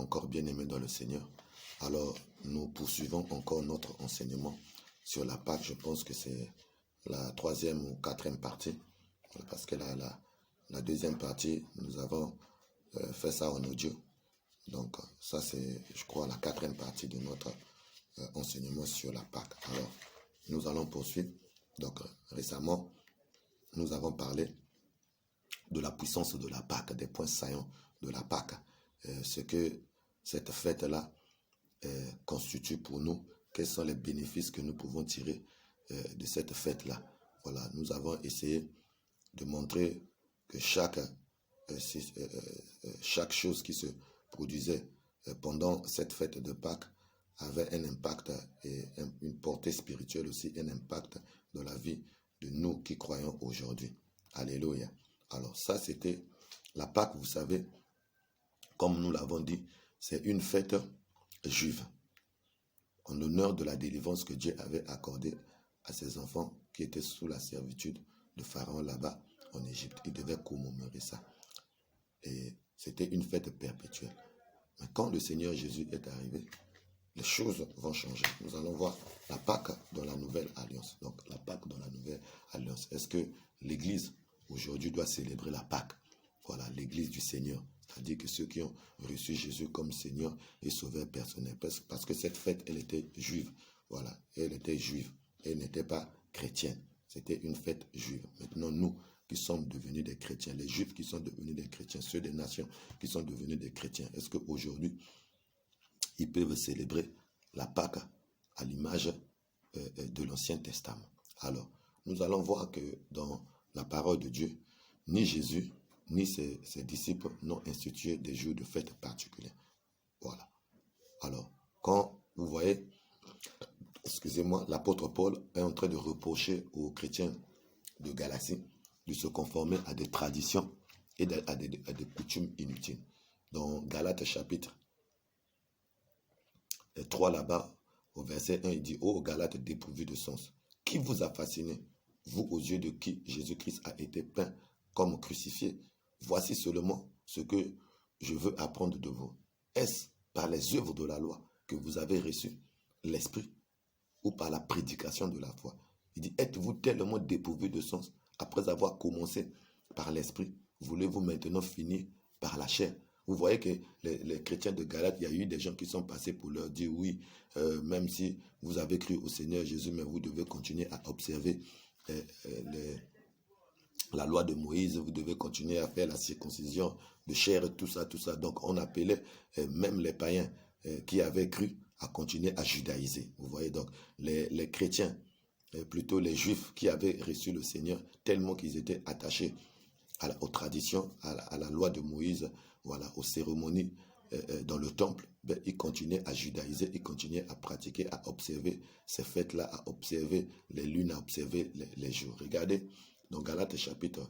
encore bien-aimés dans le Seigneur. Alors, nous poursuivons encore notre enseignement sur la Pâque. Je pense que c'est la 3e ou 4e partie. Parce que la 2e partie, nous avons fait ça en audio. Donc, ça c'est, je crois, la 4e partie de notre enseignement sur la Pâque. Alors, nous allons poursuivre. Donc, récemment, nous avons parlé de la puissance de la Pâque, des points saillants de la Pâque. Ce que cette fête-là constitue pour nous, quels sont les bénéfices que nous pouvons tirer de cette fête-là. Voilà, nous avons essayé de montrer que chaque chose qui se produisait pendant cette fête de Pâques avait un impact et une portée spirituelle aussi, un impact dans la vie de nous qui croyons aujourd'hui. Alléluia. Alors ça, c'était la Pâque, vous savez, comme nous l'avons dit, c'est une fête juive en l'honneur de la délivrance que Dieu avait accordée à ses enfants qui étaient sous la servitude de Pharaon là-bas en Égypte. Ils devaient commémorer ça. Et c'était une fête perpétuelle. Mais quand le Seigneur Jésus est arrivé, les choses vont changer. Nous allons voir la Pâque dans la Nouvelle Alliance. Donc la Pâque dans la Nouvelle Alliance. Est-ce que l'Église aujourd'hui doit célébrer la Pâque? Voilà, l'Église du Seigneur. C'est-à-dire que ceux qui ont reçu Jésus comme Seigneur et Sauveur personnel. Parce que cette fête, elle était juive. Voilà, elle était juive. Elle n'était pas chrétienne. C'était une fête juive. Maintenant, nous qui sommes devenus des chrétiens, les Juifs qui sont devenus des chrétiens, ceux des nations qui sont devenus des chrétiens, est-ce qu'aujourd'hui, ils peuvent célébrer la Pâque à l'image de l'Ancien Testament? Alors, nous allons voir que dans la parole de Dieu, ni Jésus, ni ses disciples n'ont institué des jours de fête particuliers. Voilà. Alors, quand vous voyez, excusez-moi, l'apôtre Paul est en train de reprocher aux chrétiens de Galatie de se conformer à des traditions et à des coutumes inutiles. Dans Galates chapitre 3 là-bas, au verset 1, il dit « Ô Galates dépourvus de sens, qui vous a fasciné, vous aux yeux de qui Jésus-Christ a été peint comme crucifié? Voici seulement ce que je veux apprendre de vous. Est-ce par les œuvres de la loi que vous avez reçu l'Esprit ou par la prédication de la foi ?» Il dit « Êtes-vous tellement dépourvus de sens après avoir commencé par l'Esprit? Voulez-vous maintenant finir par la chair ?» Vous voyez que les chrétiens de Galate, il y a eu des gens qui sont passés pour leur dire oui, même si vous avez cru au Seigneur Jésus, mais vous devez continuer à observer la loi de Moïse, vous devez continuer à faire la circoncision de chair, tout ça. Donc on appelait même les païens qui avaient cru à continuer à judaïser. Vous voyez donc les chrétiens, plutôt les juifs qui avaient reçu le Seigneur, tellement qu'ils étaient attachés aux traditions, à la loi de Moïse, voilà, aux cérémonies dans le temple, ils continuaient à judaïser, ils continuaient à pratiquer, à observer ces fêtes-là, à observer les lunes, à observer les jours. Regardez, dans Galates chapitre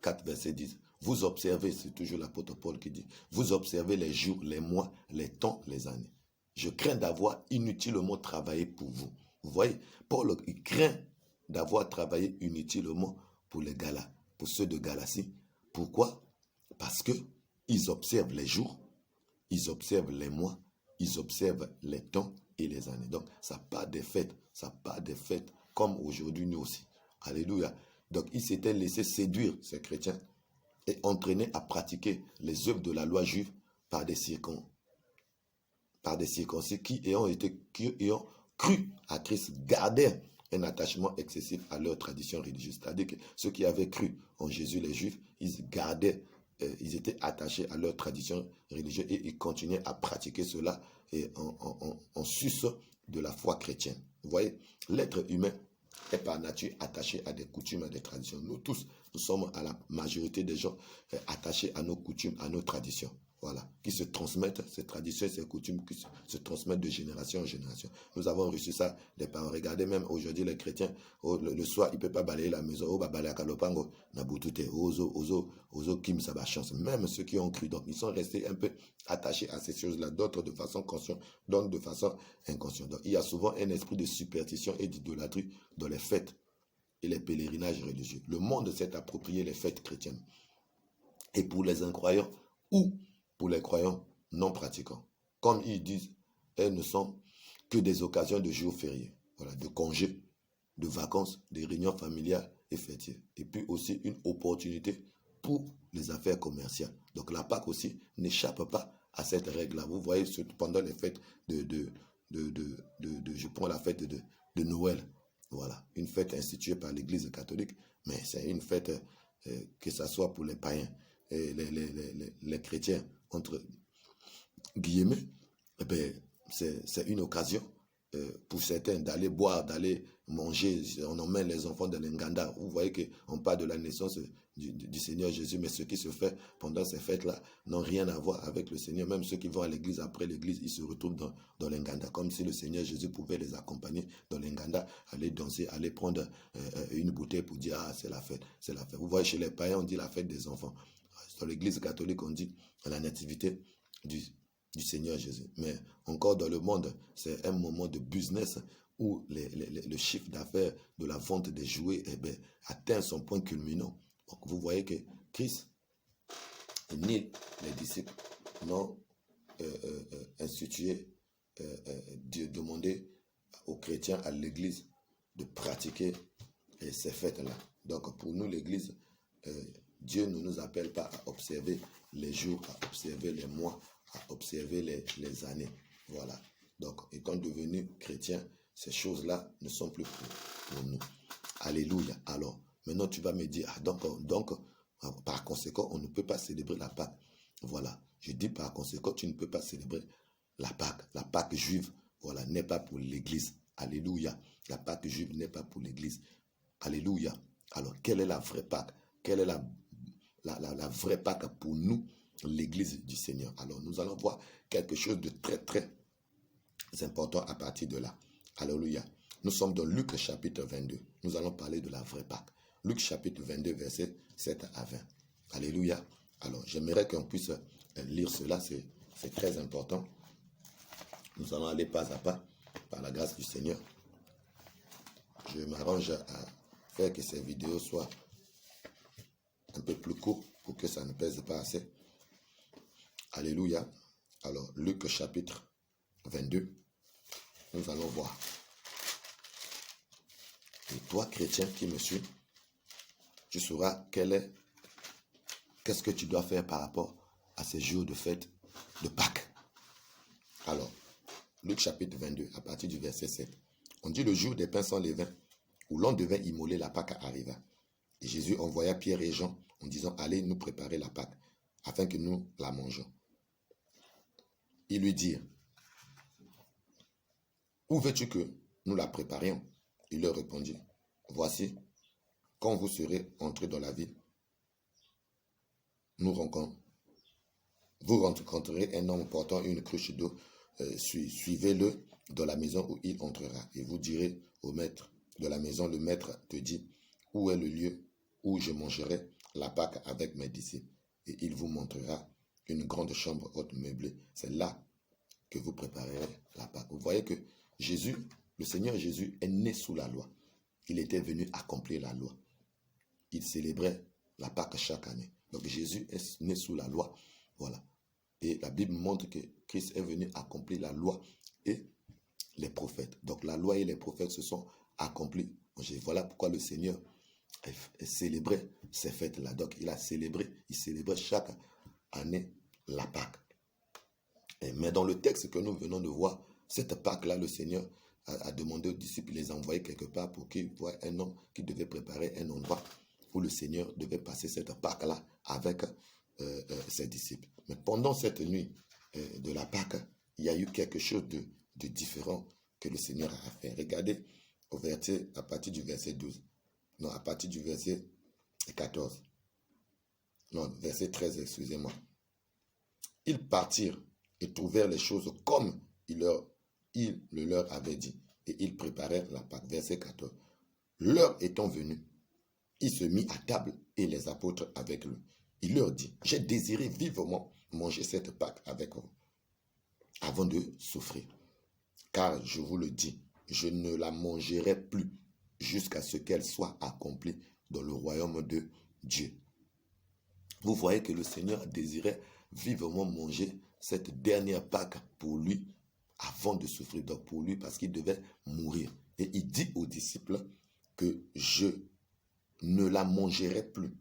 4, verset 10, vous observez, c'est toujours l'apôtre Paul qui dit, vous observez les jours, les mois, les temps, les années. Je crains d'avoir inutilement travaillé pour vous. Vous voyez, Paul, il craint d'avoir travaillé inutilement pour les Galates, pour ceux de Galatie. Pourquoi? Parce que ils observent les jours, ils observent les mois, ils observent les temps et les années. Donc, ça part des fêtes, comme aujourd'hui nous aussi. Alléluia. Donc, ils s'étaient laissés séduire, ces chrétiens, et entraînés à pratiquer les œuvres de la loi juive par des circoncis qui ayant cru à Christ, gardaient un attachement excessif à leur tradition religieuse. C'est-à-dire que ceux qui avaient cru en Jésus, les Juifs, ils étaient attachés à leur tradition religieuse et ils continuaient à pratiquer cela en sus de la foi chrétienne. Vous voyez, l'être humain est par nature attaché à des coutumes, à des traditions. Nous tous, nous sommes à la majorité des gens attachés à nos coutumes, à nos traditions. Voilà, qui se transmettent, ces traditions, ces coutumes qui se transmettent de génération en génération. Nous avons reçu ça des parents. Regardez même aujourd'hui les chrétiens, le soir, ils ne peuvent pas balayer la maison. Oh, balayer à Kalopango, Nabutute, Ozo, Kim, ça va chance. Même ceux qui ont cru, donc ils sont restés un peu attachés à ces choses-là, d'autres de façon consciente, d'autres de façon inconsciente. Donc il y a souvent un esprit de superstition et d'idolâtrie dans les fêtes et les pèlerinages religieux. Le monde s'est approprié les fêtes chrétiennes. Et pour les incroyants ou pour les croyants, non pratiquants. Comme ils disent, elles ne sont que des occasions de jours fériés, voilà, de congés, de vacances, de réunions familiales et fêtières. Et puis aussi une opportunité pour les affaires commerciales. Donc la Pâque aussi n'échappe pas à cette règle-là. Vous voyez, pendant les fêtes je prends la fête de Noël. Voilà, une fête instituée par l'Église catholique, mais c'est une fête que ce soit pour les païens et les chrétiens, entre guillemets, eh bien, c'est une occasion pour certains d'aller boire, d'aller manger. On emmène les enfants de l'Inganda. Vous voyez qu'on parle de la naissance du Seigneur Jésus, mais ce qui se fait pendant ces fêtes-là n'ont rien à voir avec le Seigneur. Même ceux qui vont à l'église, après l'église, ils se retrouvent dans l'Inganda, comme si le Seigneur Jésus pouvait les accompagner dans l'Inganda, aller danser, aller prendre une bouteille pour dire « Ah, c'est la fête, c'est la fête ». Vous voyez, chez les païens, on dit la fête des enfants. Dans l'église catholique, on dit la nativité du Seigneur Jésus. Mais encore dans le monde, c'est un moment de business où le chiffre d'affaires de la vente des jouets atteint son point culminant. Donc vous voyez que Christ, ni les disciples, n'ont institué, demandé aux chrétiens, à l'église, de pratiquer ces fêtes-là. Donc pour nous, l'église, Dieu ne nous appelle pas à observer les jours, à observer les mois, à observer les années. Voilà. Donc, étant devenus chrétiens, ces choses-là ne sont plus pour nous. Alléluia. Alors, maintenant, tu vas me dire, donc, par conséquent, on ne peut pas célébrer la Pâque. Voilà. Je dis par conséquent, tu ne peux pas célébrer la Pâque. La Pâque juive, voilà, n'est pas pour l'Église. Alléluia. La Pâque juive n'est pas pour l'Église. Alléluia. Alors, quelle est la vraie Pâque? Quelle est la vraie Pâque pour nous, l'Église du Seigneur? Alors, nous allons voir quelque chose de très, très important à partir de là. Alléluia. Nous sommes dans Luc chapitre 22. Nous allons parler de la vraie Pâque. Luc chapitre 22, versets 7 à 20. Alléluia. Alors, j'aimerais qu'on puisse lire cela. C'est très important. Nous allons aller pas à pas, par la grâce du Seigneur. Je m'arrange à faire que ces vidéos soient un peu plus courtes pour que ça ne pèse pas assez. Alléluia. Alors, Luc chapitre 22, nous allons voir. Et toi, chrétien qui me suis, tu sauras qu'est-ce que tu dois faire par rapport à ces jours de fête de Pâques. Alors, Luc chapitre 22, à partir du verset 7. On dit le jour des pains sans levain, où l'on devait immoler la Pâque arriva. Et Jésus envoya Pierre et Jean en disant, allez nous préparer la Pâque, afin que nous la mangeons. Ils lui dirent, où veux-tu que nous la préparions? Il leur répondit, voici, quand vous serez entrés dans la ville, vous rencontrerez un homme portant une cruche d'eau, suivez-le dans la maison où il entrera. Et vous direz au maître de la maison, le maître te dit, où est le lieu où je mangerai la Pâque avec mes disciples? Et il vous montrera une grande chambre haute meublée. C'est là que vous préparerez la Pâque. Vous voyez que Jésus, le Seigneur Jésus, est né sous la loi. Il était venu accomplir la loi. Il célébrait la Pâque chaque année. Donc Jésus est né sous la loi. Voilà. Et la Bible montre que Christ est venu accomplir la loi et les prophètes. Donc la loi et les prophètes se sont accomplis. Voilà pourquoi le Seigneur célébrait ces fêtes-là. Donc il célébrait chaque année la Pâque. Mais dans le texte que nous venons de voir, cette Pâque-là, le Seigneur a demandé aux disciples, les envoyer quelque part pour qu'ils voient un homme qui devait préparer un endroit où le Seigneur devait passer cette Pâque-là avec ses disciples. Mais pendant cette nuit de la Pâque, il y a eu quelque chose de différent que le Seigneur a fait. Regardez à partir du verset 12. Non, à partir du verset 14. Non, verset 13, excusez-moi. Ils partirent et trouvèrent les choses comme il le leur avait dit. Et ils préparèrent la Pâque. Verset 14. L'heure étant venue, il se mit à table et les apôtres avec lui. Il leur dit, j'ai désiré vivement manger cette Pâque avec vous, avant de souffrir. Car je vous le dis, je ne la mangerai plus jusqu'à ce qu'elle soit accomplie dans le royaume de Dieu. Vous voyez que le Seigneur désirait vivement manger cette dernière Pâque pour lui avant de souffrir. Donc pour lui, parce qu'il devait mourir. Et il dit aux disciples que je ne la mangerai plus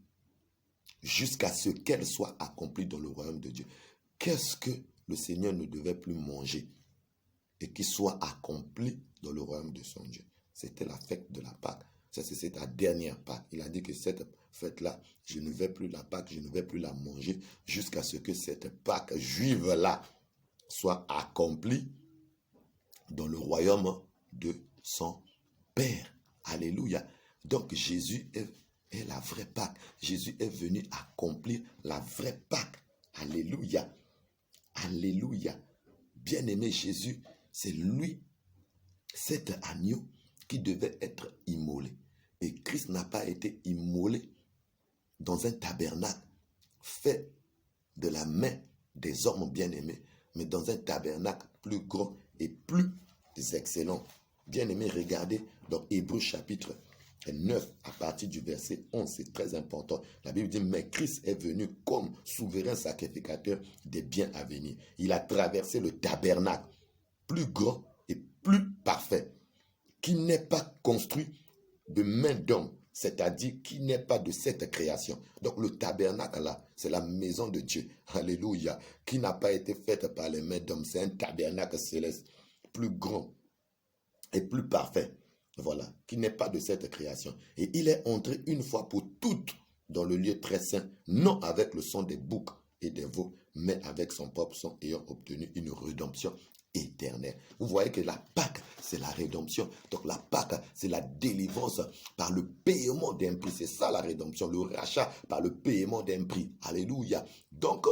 jusqu'à ce qu'elle soit accomplie dans le royaume de Dieu. Qu'est-ce que le Seigneur ne devait plus manger et qui soit accompli dans le royaume de son Dieu? C'était la fête de la Pâque. Ça, c'est la dernière Pâque. Il a dit que cette fête-là, je ne vais plus la Pâque, je ne vais plus la manger jusqu'à ce que cette Pâque juive-là soit accomplie dans le royaume de son Père. Alléluia. Donc Jésus est la vraie Pâque. Jésus est venu accomplir la vraie Pâque. Alléluia. Alléluia. Bien-aimé Jésus, c'est lui, cet agneau qui devait être immolé. Et Christ n'a pas été immolé dans un tabernacle fait de la main des hommes bien-aimés, mais dans un tabernacle plus grand et plus excellent. Bien-aimé, regardez dans Hébreux chapitre 9, à partir du verset 11, c'est très important. La Bible dit, mais Christ est venu comme souverain sacrificateur des biens à venir. Il a traversé le tabernacle plus grand et plus parfait, qui n'est pas construit de main d'homme, c'est-à-dire qui n'est pas de cette création. Donc le tabernacle là, c'est la maison de Dieu, alléluia, qui n'a pas été faite par les mains d'hommes. C'est un tabernacle céleste, plus grand et plus parfait, voilà, qui n'est pas de cette création. Et il est entré une fois pour toutes dans le lieu très saint, non avec le sang des boucs et des veaux, mais avec son propre sang, ayant obtenu une rédemption éternelle. Vous voyez que la Pâque, c'est la rédemption. Donc la Pâque, c'est la délivrance par le paiement d'un prix. C'est ça la rédemption, le rachat par le paiement d'un prix. Alléluia. Donc,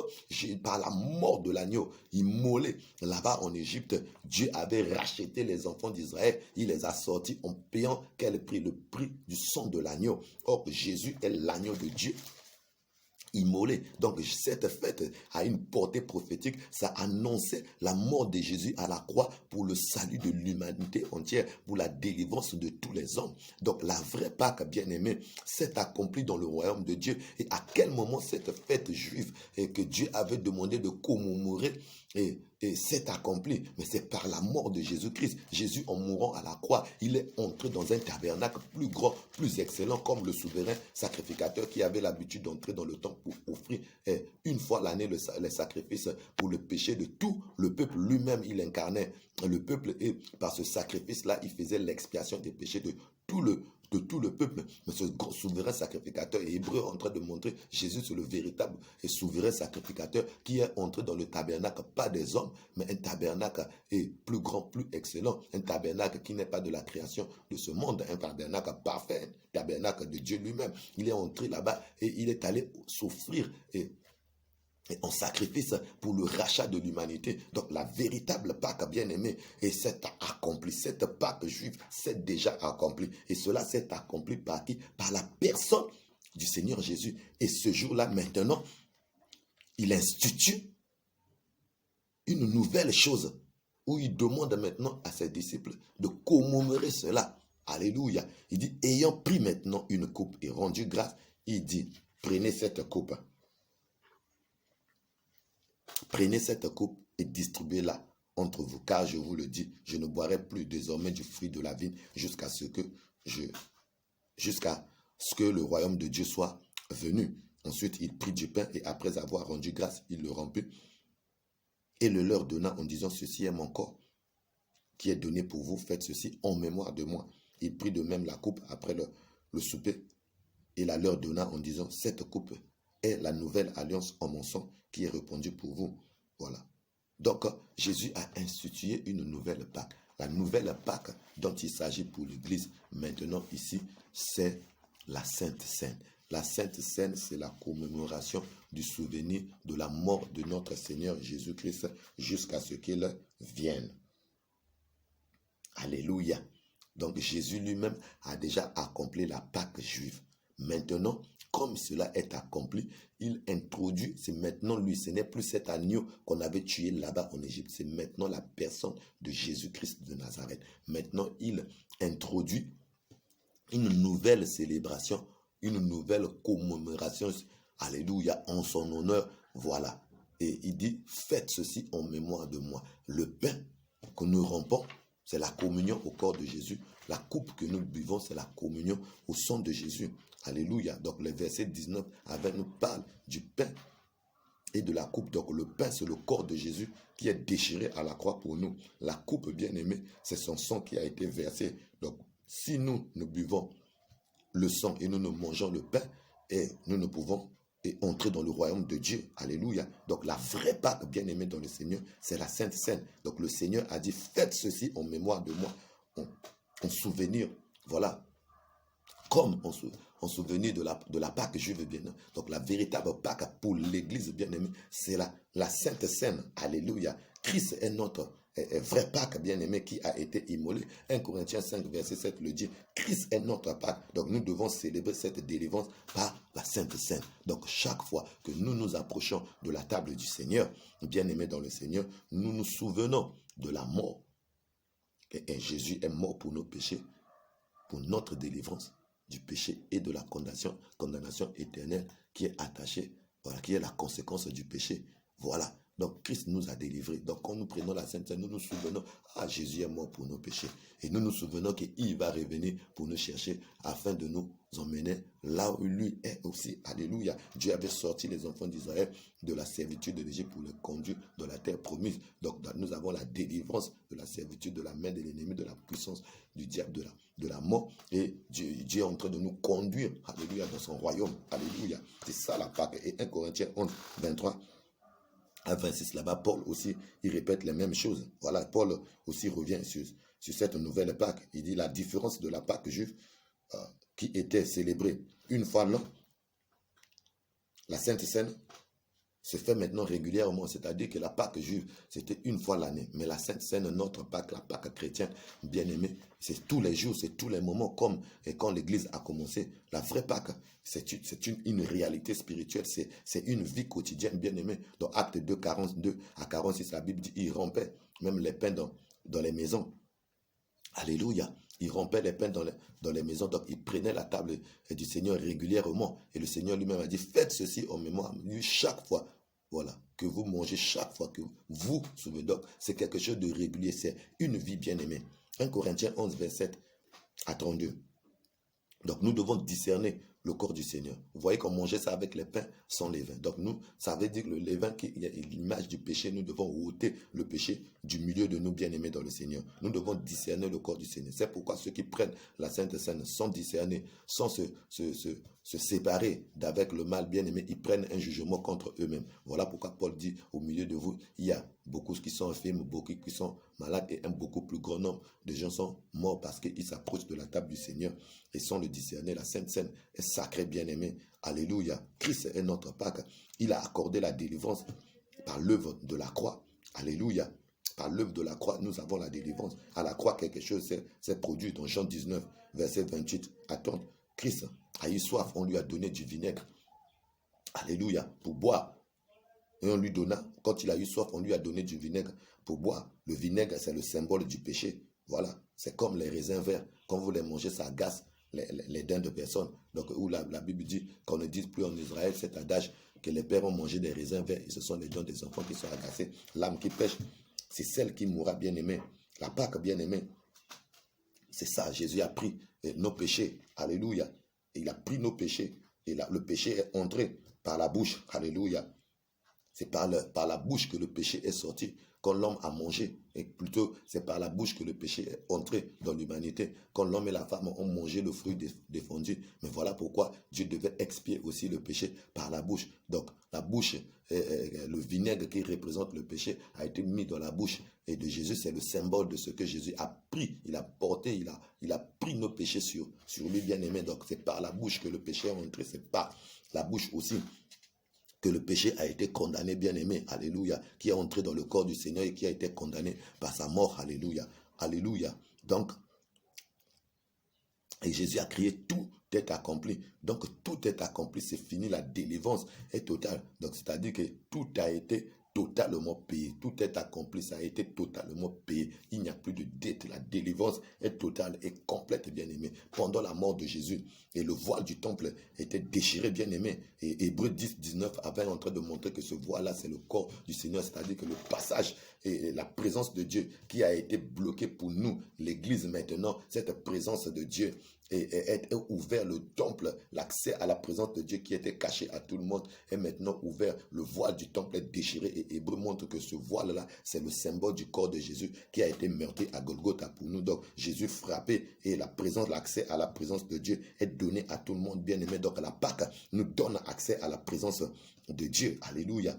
par la mort de l'agneau immolé là-bas en Égypte, Dieu avait racheté les enfants d'Israël. Il les a sortis en payant quel prix? Le prix du sang de l'agneau. Or, Jésus est l'agneau de Dieu immolé. Donc cette fête a une portée prophétique. Ça annonçait la mort de Jésus à la croix pour le salut de l'humanité entière, pour la délivrance de tous les hommes. Donc la vraie Pâque, bien-aimé, s'est accomplie dans le royaume de Dieu. Et à quel moment cette fête juive que Dieu avait demandé de commémorer et c'est accompli, mais c'est par la mort de Jésus-Christ. Jésus, en mourant à la croix, il est entré dans un tabernacle plus grand, plus excellent, comme le souverain sacrificateur qui avait l'habitude d'entrer dans le temple pour offrir une fois l'année les sacrifices pour le péché de tout le peuple. Lui-même, il incarnait le peuple et par ce sacrifice-là, il faisait l'expiation des péchés de tout le peuple. Mais ce grand souverain sacrificateur, et Hébreu est en train de montrer Jésus, c'est le véritable et souverain sacrificateur qui est entré dans le tabernacle, pas des hommes, mais un tabernacle plus grand, plus excellent, un tabernacle qui n'est pas de la création de ce monde, un tabernacle parfait, un tabernacle de Dieu lui-même. Il est entré là-bas et il est allé souffrir et en sacrifice pour le rachat de l'humanité. Donc la véritable Pâque, bien-aimée, et c'est accompli. Cette Pâque juive, c'est déjà accompli. Et cela s'est accompli par qui? Par la personne du Seigneur Jésus. Et ce jour-là, maintenant, il institue une nouvelle chose où il demande maintenant à ses disciples de commémorer cela. Alléluia. Il dit, ayant pris maintenant une coupe et rendu grâce, il dit, prenez cette coupe. Prenez cette coupe et distribuez-la entre vous, car je vous le dis, je ne boirai plus désormais du fruit de la vigne jusqu'à ce que le royaume de Dieu soit venu. Ensuite, il prit du pain et après avoir rendu grâce, il le rompit et le leur donna en disant, ceci est mon corps qui est donné pour vous, faites ceci en mémoire de moi. Il prit de même la coupe après le souper et la leur donna en disant, cette coupe est la nouvelle alliance en mon sang qui est répandue pour vous. Voilà. Donc, Jésus a institué une nouvelle Pâque. La nouvelle Pâque dont il s'agit pour l'Église maintenant ici, c'est la Sainte Seine. La Sainte Seine, c'est la commémoration du souvenir de la mort de notre Seigneur Jésus-Christ jusqu'à ce qu'il vienne. Alléluia. Donc Jésus lui-même a déjà accompli la Pâque juive. Maintenant, comme cela est accompli, il introduit, c'est maintenant lui, ce n'est plus cet agneau qu'on avait tué là-bas en Égypte, c'est maintenant la personne de Jésus-Christ de Nazareth. Maintenant, il introduit une nouvelle célébration, une nouvelle commémoration, alléluia, en son honneur, voilà. Et il dit, faites ceci en mémoire de moi. Le pain que nous rompons, c'est la communion au corps de Jésus. La coupe que nous buvons, c'est la communion au sang de Jésus. Alléluia. Donc le verset 19 avec nous parle du pain et de la coupe. Donc le pain, c'est le corps de Jésus qui est déchiré à la croix pour nous. La coupe, bien aimé, c'est son sang qui a été versé. Donc si nous buvons le sang et nous mangeons le pain, et nous ne pouvons entrer dans le royaume de Dieu. Alléluia. Donc la vraie Pâque, bien aimé dans le Seigneur, c'est la Sainte Seine. Donc le Seigneur a dit, faites ceci en mémoire de moi, en souvenir. Voilà. Comme en souvenir de la Pâque juive, bien aimé. Donc la véritable Pâque pour l'Église, bien aimé, c'est la Sainte Seine. Alléluia. Christ est notre vrai Pâque, bien aimé, qui a été immolé. 1 Corinthiens 5, verset 7 le dit. Christ est notre Pâque. Donc nous devons célébrer cette délivrance par la Sainte Seine. Donc chaque fois que nous nous approchons de la table du Seigneur, bien aimé dans le Seigneur, nous nous souvenons de la mort. Et Jésus est mort pour nos péchés, pour notre délivrance du péché et de la condamnation éternelle qui est attachée, voilà, qui est la conséquence du péché. Voilà. Donc Christ nous a délivrés. Donc quand nous prenons la Sainte Seine, nous nous souvenons, Jésus est mort pour nos péchés. Et nous nous souvenons qu'il va revenir pour nous chercher afin de nous emmener là où lui est aussi. Alléluia. Dieu avait sorti les enfants d'Israël de la servitude de l'Égypte pour les conduire dans la terre promise. Donc nous avons la délivrance de la servitude, de la main de l'ennemi, de la puissance du diable, de la mort. Et Dieu est en train de nous conduire, alléluia, dans son royaume. Alléluia. C'est ça la Pâque. Et 1 Corinthiens 11, 23 à 26, là-bas, Paul aussi, il répète les mêmes choses. Voilà, Paul aussi revient sur cette nouvelle Pâque. Il dit la différence de la Pâque juive qui était célébrée une fois l'an, la Sainte Seine, se fait maintenant régulièrement, c'est-à-dire que la Pâque juive, c'était une fois l'année. Mais la Sainte Seine, notre Pâque, la Pâque chrétienne, bien aimée, c'est tous les jours, c'est tous les moments, comme et quand l'Église a commencé. La vraie Pâque, c'est une réalité spirituelle, c'est une vie quotidienne, bien aimée. Dans Acte 2, 42 à 46, la Bible dit, il rompait même les pains dans les maisons. Alléluia. Il rompait les pains dans les maisons, donc il prenait la table du Seigneur régulièrement. Et le Seigneur lui-même a dit, faites ceci en mémoire, chaque fois, voilà, que vous mangez, chaque fois que vous souvenez. Donc c'est quelque chose de régulier, c'est une vie bien-aimée. 1 Corinthiens 11, 27 à 32. Donc nous devons discerner le corps du Seigneur. Vous voyez qu'on mangeait ça avec les pains sans levain. Donc nous, ça veut dire que le levain qui est l'image du péché, nous devons ôter le péché du milieu de nous bien-aimés dans le Seigneur. Nous devons discerner le corps du Seigneur. C'est pourquoi ceux qui prennent la Sainte Seine sans discerner, sans se séparer d'avec le mal bien-aimé, ils prennent un jugement contre eux-mêmes. Voilà pourquoi Paul dit, au milieu de vous, il y a beaucoup qui sont enfermés, beaucoup qui sont malades et un beaucoup plus grand nombre de gens sont morts parce qu'ils s'approchent de la table du Seigneur et sans le discerner. La Sainte Seine est sacrée, bien-aimée. Alléluia. Christ est notre Pâque. Il a accordé la délivrance par l'œuvre de la croix. Alléluia. Par l'œuvre de la croix, nous avons la délivrance. À la croix, quelque chose s'est produit dans Jean 19, verset 28 à 30. Christ a eu soif, on lui a donné du vinaigre. Alléluia. Pour boire. Et on lui donna, quand il a eu soif, on lui a donné du vinaigre pour boire. Le vinaigre, c'est le symbole du péché. Voilà. C'est comme les raisins verts. Quand vous les mangez, ça agace les dents de personnes. Donc, où la Bible dit qu'on ne dise plus en Israël cet adage que les pères ont mangé des raisins verts et ce sont les dents des enfants qui sont agacés. L'âme qui pêche, c'est celle qui mourra bien-aimée. La Pâque bien-aimée, c'est ça. Jésus a pris nos péchés. Alléluia. Il a pris nos péchés. Et là, le péché est entré par la bouche. Alléluia. C'est par la bouche que le péché est sorti. Quand l'homme a mangé, et plutôt c'est par la bouche que le péché est entré dans l'humanité. Quand l'homme et la femme ont mangé le fruit défendu. Mais voilà pourquoi Dieu devait expier aussi le péché par la bouche. Donc la bouche, le vinaigre qui représente le péché a été mis dans la bouche. Et de Jésus, c'est le symbole de ce que Jésus a pris. Il a porté, il a pris nos péchés sur lui, bien-aimé. Donc c'est par la bouche que le péché est entré. C'est par la bouche aussi que le péché a été condamné, bien-aimé, alléluia, qui est entré dans le corps du Seigneur et qui a été condamné par sa mort, alléluia, alléluia. Donc, et Jésus a crié, tout est accompli. Donc, tout est accompli, c'est fini, la délivrance est totale. Donc, c'est-à-dire que tout a été totalement payé. Tout est accompli, ça a été totalement payé. Il n'y a plus de dette. La délivrance est totale et complète, bien-aimé. Pendant la mort de Jésus, et le voile du temple était déchiré, bien-aimé. Et Hébreux 10, 19 avait en train de montrer que ce voile-là, c'est le corps du Seigneur, c'est-à-dire que le passage et la présence de Dieu qui a été bloquée pour nous, l'Église maintenant, cette présence de Dieu est ouvert le temple, l'accès à la présence de Dieu qui était caché à tout le monde est maintenant ouvert. Le voile du temple est déchiré et Hébreu montre que ce voile-là, c'est le symbole du corps de Jésus qui a été meurtri à Golgotha pour nous. Donc Jésus frappé et la présence, l'accès à la présence de Dieu est donné à tout le monde, bien aimé. Donc la Pâque nous donne accès à la présence de Dieu. Alléluia.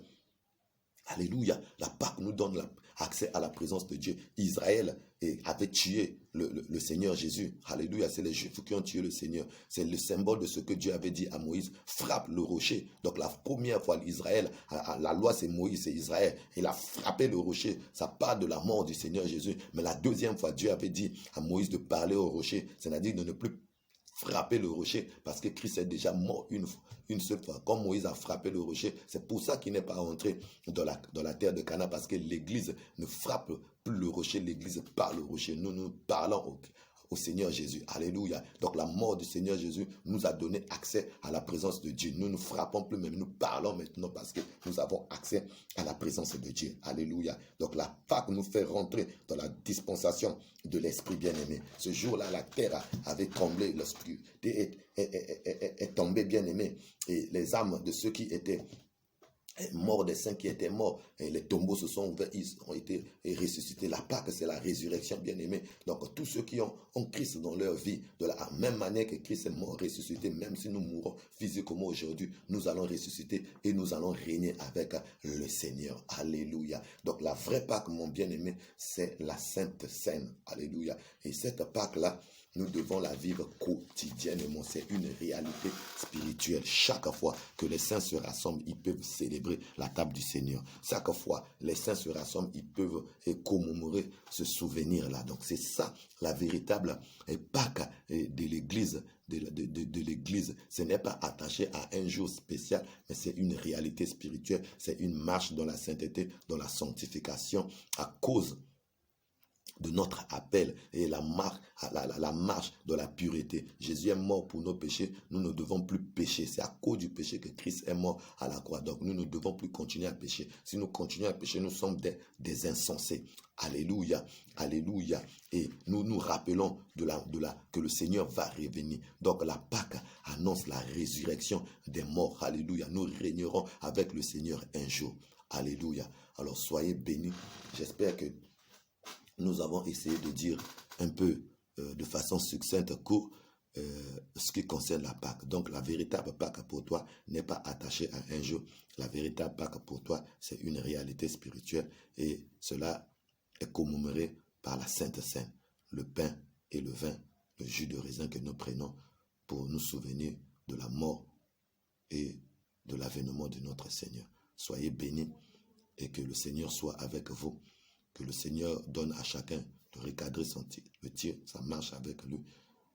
Alléluia. La Pâque nous donne accès à la présence de Dieu. Israël avait tué le Seigneur Jésus. Alléluia. C'est les Juifs qui ont tué le Seigneur. C'est le symbole de ce que Dieu avait dit à Moïse. Frappe le rocher. Donc la première fois, Israël, la loi c'est Moïse, c'est Israël. Il a frappé le rocher. Ça part de la mort du Seigneur Jésus. Mais la deuxième fois, Dieu avait dit à Moïse de parler au rocher. C'est-à-dire de ne plus frapper le rocher parce que Christ est déjà mort une seule fois. Comme Moïse a frappé le rocher, c'est pour ça qu'il n'est pas entré dans la terre de Canaan, parce que l'Église ne frappe plus le rocher, l'Église parle au rocher. Nous parlons au Seigneur Jésus. Alléluia. Donc la mort du Seigneur Jésus nous a donné accès à la présence de Dieu. Nous ne frappons plus, mais nous parlons maintenant parce que nous avons accès à la présence de Dieu. Alléluia. Donc la Pâque nous fait rentrer dans la dispensation de l'Esprit bien-aimé. Ce jour-là, la terre avait tremblé, l'Esprit est tombé bien-aimé. Et les âmes de ceux qui étaient morts, des saints qui étaient morts, et les tombeaux se sont ouverts, ils ont été ressuscités. La Pâque, c'est la résurrection, bien-aimé. Donc tous ceux qui ont Christ dans leur vie, de la même manière que Christ est mort, ressuscité, même si nous mourons physiquement aujourd'hui, nous allons ressusciter et nous allons régner avec le Seigneur. Alléluia. Donc la vraie Pâque, mon bien-aimé, c'est la Sainte Seine. Alléluia. Et cette Pâque-là, nous devons la vivre quotidiennement. C'est une réalité spirituelle. Chaque fois que les saints se rassemblent, ils peuvent célébrer la table du Seigneur. Chaque fois les saints se rassemblent, ils peuvent commémorer ce souvenir-là. Donc c'est ça la véritable Pâque de l'Église. De l'Église, ce n'est pas attaché à un jour spécial, mais c'est une réalité spirituelle. C'est une marche dans la sainteté, dans la sanctification, à cause de notre appel et la marche de la pureté. Jésus est mort pour nos péchés, nous ne devons plus pécher. C'est à cause du péché que Christ est mort à la croix. Donc nous ne devons plus continuer à pécher. Si nous continuons à pécher, nous sommes des insensés. Alléluia, alléluia. Et nous nous rappelons que le Seigneur va revenir. Donc la Pâque annonce la résurrection des morts. Alléluia. Nous régnerons avec le Seigneur un jour. Alléluia. Alors soyez bénis. J'espère que nous avons essayé de dire un peu de façon succincte, courte, ce qui concerne la Pâque. Donc la véritable Pâque pour toi n'est pas attachée à un jour. La véritable Pâque pour toi, c'est une réalité spirituelle et cela est commémoré par la Sainte Seine, le pain et le vin, le jus de raisin que nous prenons pour nous souvenir de la mort et de l'avènement de notre Seigneur. Soyez bénis et que le Seigneur soit avec vous. Que le Seigneur donne à chacun de recadrer le tir, sa marche avec lui,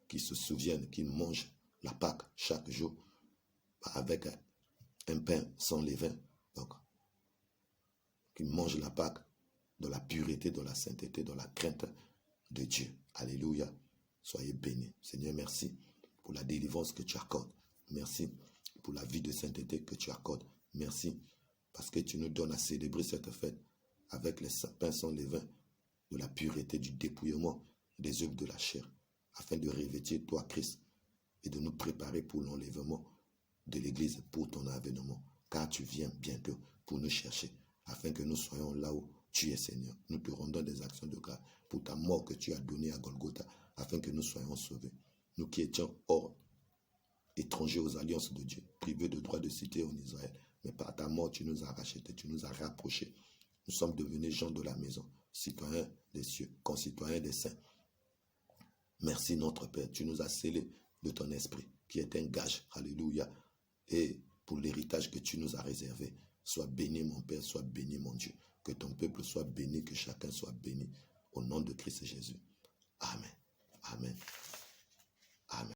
qu'il se souvienne qu'il mange la Pâque chaque jour avec un pain sans levain. Donc, qu'il mange la Pâque dans la pureté, dans la sainteté, dans la crainte de Dieu. Alléluia. Soyez bénis. Seigneur, merci pour la délivrance que tu accordes. Merci pour la vie de sainteté que tu accordes. Merci parce que tu nous donnes à célébrer cette fête avec les pains sans levain, de la pureté, du dépouillement des œuvres de la chair, afin de revêtir toi, Christ, et de nous préparer pour l'enlèvement de l'Église, pour ton avènement, car tu viens bientôt pour nous chercher, afin que nous soyons là où tu es, Seigneur. Nous te rendons des actions de grâce pour ta mort que tu as donnée à Golgotha, afin que nous soyons sauvés. Nous qui étions hors, étrangers aux alliances de Dieu, privés de droit de cité en Israël, mais par ta mort, tu nous as rachetés, tu nous as rapprochés. Nous sommes devenus gens de la maison, citoyens des cieux, concitoyens des saints. Merci notre Père, tu nous as scellés de ton esprit, qui est un gage, alléluia, et pour l'héritage que tu nous as réservé. Sois béni mon Père, sois béni mon Dieu, que ton peuple soit béni, que chacun soit béni, au nom de Christ Jésus. Amen. Amen.